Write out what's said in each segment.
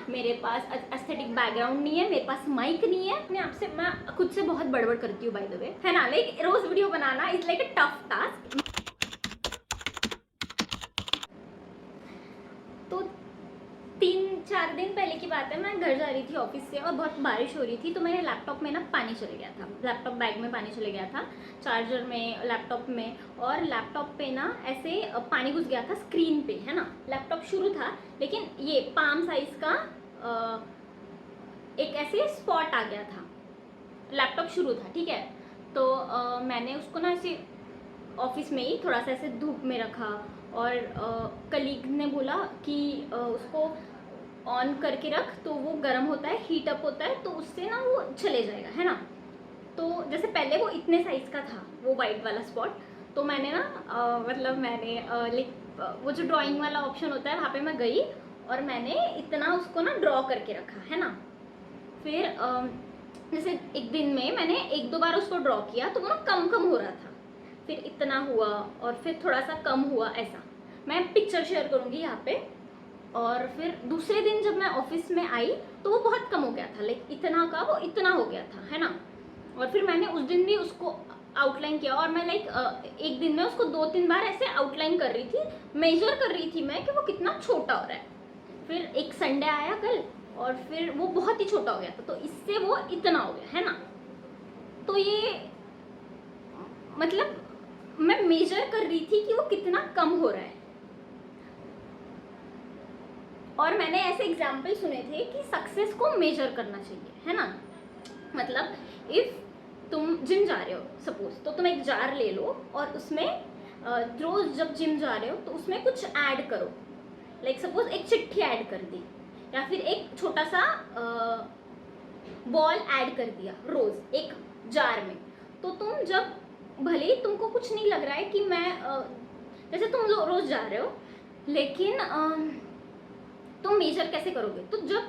मेरे पास aesthetic background नहीं है, मेरे पास माइक नहीं है। अपने आप से मैं खुद से बहुत बड़बड़ करती हूँ बाय द वे, है ना। लाइक रोज वीडियो बनाना is like a tough task. तो 3-4 दिन पहले की बात है, मैं घर जा रही थी ऑफिस से और बहुत बारिश हो रही थी, तो मेरे लैपटॉप में ना पानी चले गया था, लैपटॉप बैग में पानी चले गया था, चार्जर में, लैपटॉप में, और लैपटॉप पे ना ऐसे पानी घुस गया था स्क्रीन पे, है ना। लैपटॉप शुरू था लेकिन ये पाम साइज का एक ऐसे स्पॉट आ गया था, लैपटॉप शुरू था, ठीक है। तो मैंने उसको ना ऐसे ऑफिस में ही थोड़ा सा ऐसे धूप में रखा, और कलीग ने बोला कि उसको ऑन करके रख, तो वो गर्म होता है, हीट अप होता है, तो उससे ना वो चले जाएगा, है ना। तो जैसे पहले वो इतने साइज का था वो वाइट वाला स्पॉट, तो मैंने ना मतलब मैंने लाइक वो जो ड्राइंग वाला ऑप्शन होता है वहाँ पे मैं गई और मैंने इतना उसको ना ड्रॉ करके रखा, है ना। फिर जैसे एक दिन में मैंने 1-2 बार उसको ड्रॉ किया तो वो ना कम कम हो रहा था, फिर इतना हुआ और फिर थोड़ा सा कम हुआ, ऐसा। मैं पिक्चर शेयर करूँगी यहाँ पे। और फिर दूसरे दिन जब मैं ऑफिस में आई तो वो बहुत कम हो गया था, लाइक इतना का वो इतना हो गया था, है ना। और फिर मैंने उस दिन भी उसको आउटलाइन किया, और मैं लाइक एक दिन में उसको 2-3 बार ऐसे आउटलाइन कर रही थी, मेजर कर रही थी मैं कि वो कितना छोटा हो रहा है। फिर एक संडे आया कल और फिर वो बहुत ही छोटा हो गया था, तो इससे वो इतना हो गया, है ना। तो ये मतलब मैं मेजर कर रही थी कि वो कितना कम हो रहा है। और मैंने ऐसे एग्जाम्पल सुने थे कि सक्सेस को मेजर करना चाहिए, है ना। मतलब इफ तुम जिम जा रहे हो सपोज, तो तुम एक जार ले लो और उसमें रोज जब जिम जा रहे हो तो उसमें कुछ ऐड करो, लाइक सपोज एक चिट्ठी ऐड कर दी, या फिर एक छोटा सा बॉल ऐड कर दिया रोज एक जार में। तो तुम जब भले ही तुमको कुछ नहीं लग रहा है कि मैं जैसे तुम रोज जा रहे हो, लेकिन तुम मेजर कैसे करोगे, तो जब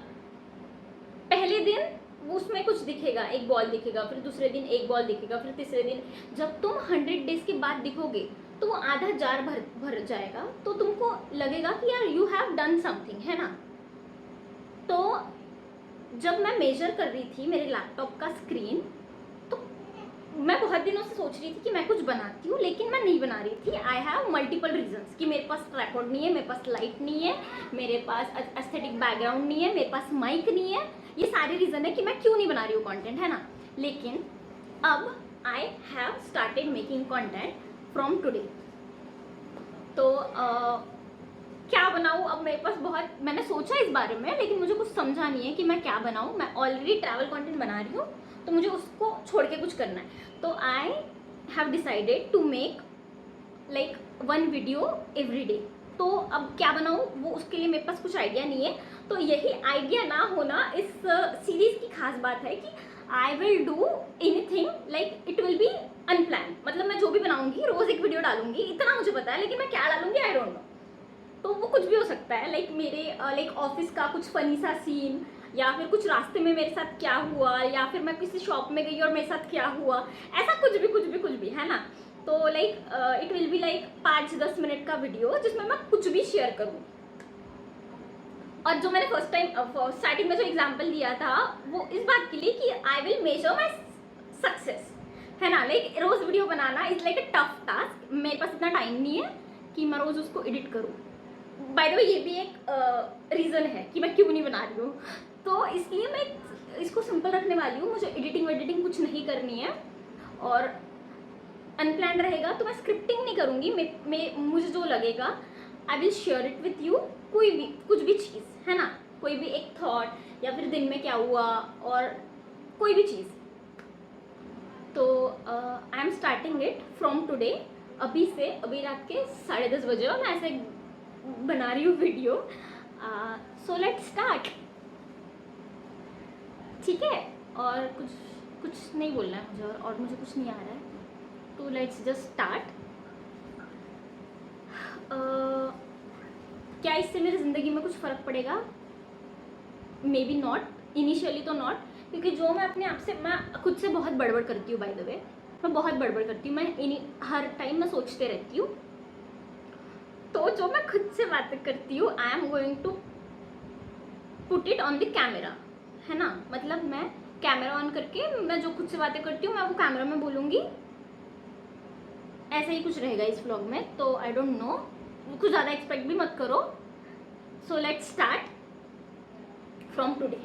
पहले दिन उसमें कुछ दिखेगा, एक बॉल दिखेगा, फिर दूसरे दिन एक बॉल दिखेगा, फिर तीसरे दिन जब तुम 100 डेज के बाद दिखोगे तो वो आधा जार भर जाएगा, तो तुमको लगेगा कि यार यू हैव डन समथिंग, है ना। तो जब मैं मेजर कर रही थी मेरे लैपटॉप का स्क्रीन, तो मैं बहुत दिनों से सोच रही थी कि मैं कुछ बनाती हूँ, लेकिन मैं नहीं बना रही थी। आई हैव मल्टीपल रीजंस कि मेरे पास ट्राइपॉड नहीं है, मेरे पास लाइट नहीं है, मेरे पास एस्थेटिक बैकग्राउंड नहीं है, मेरे पास माइक नहीं है। ये सारे रीजन है कि मैं क्यों नहीं बना रही हूँ कंटेंट, है ना। लेकिन अब I have started making content from today. तो क्या बनाऊँ, अब मेरे पास बहुत, मैंने सोचा इस बारे में, लेकिन मुझे कुछ समझा नहीं है कि मैं क्या बनाऊँ। मैं ऑलरेडी ट्रैवल कंटेंट बना रही हूँ, तो मुझे उसको छोड़ के कुछ करना है। तो I have decided to make like 1 video every day. तो अब क्या बनाऊँ, वो उसके लिए मेरे पास कुछ आइडिया नहीं है। तो यही आइडिया ना होना इस सीरीज की खास बात है कि I will do anything, like it will be unplanned. मतलब मैं जो भी बनाऊंगी रोज एक वीडियो डालूंगी, इतना मुझे पता है, लेकिन मैं क्या डालूंगी आई डोंट नो। तो वो कुछ भी हो सकता है, लाइक मेरे लाइक ऑफिस का कुछ फनी सा सीन, या फिर कुछ रास्ते में मेरे साथ क्या हुआ, या फिर मैं किसी शॉप में गई और मेरे साथ क्या हुआ, ऐसा कुछ भी, है ना। तो like it will be like 5-10 minute का वीडियो जिसमें मैं कुछ भी शेयर करूँ। और जो मैंने फर्स्ट टाइम स्टार्टिंग में जो एग्जाम्पल दिया था वो इस बात के लिए कि I will measure my success, है ना। लाइक रोज वीडियो बनाना is like a tough task. मेरे पास इतना टाइम नहीं है कि मैं रोज उसको एडिट करूँ। बाय द वे ये भी एक रीज़न है कि मैं क्यों नहीं बना रही हूँ। तो इसलिए मैं इसको सिंपल रखने वाली हूँ। मुझे एडिटिंग कुछ नहीं करनी है, और अनप्लान रहेगा तो मैं स्क्रिप्टिंग नहीं करूँगी। मुझे जो लगेगा I will share it with you. कोई भी कुछ भी चीज़, है ना, कोई भी एक थॉट, या फिर दिन में क्या हुआ, और कोई भी चीज़। तो I am starting it from today. अभी रात के 10:30 बजे और मैं ऐसे बना रही हूँ वीडियो। सो लेट्स स्टार्ट, ठीक है। और कुछ नहीं बोलना है मुझे, और मुझे कुछ नहीं आ रहा है, तो लेट्स जस्ट स्टार्ट। क्या इससे मेरी ज़िंदगी में कुछ फ़र्क पड़ेगा? मे बी नॉट, इनिशियली तो नॉट, क्योंकि जो मैं अपने आप से, मैं खुद से बहुत बड़बड़ करती हूँ बाय द वे। मैं बहुत बड़बड़ करती हूँ, मैं हर टाइम मैं सोचते रहती हूँ। तो जो मैं खुद से बातें करती हूँ, I am going to put it on the camera, है ना, मतलब मैं कैमरा ऑन करके मैं जो खुद से बातें करती हूँ मैं वो कैमरा में बोलूँगी, ऐसा ही कुछ रहेगा इस व्लॉग में। तो आई डोंट नो, कुछ ज़्यादा एक्सपेक्ट भी मत करो। So let's start from today.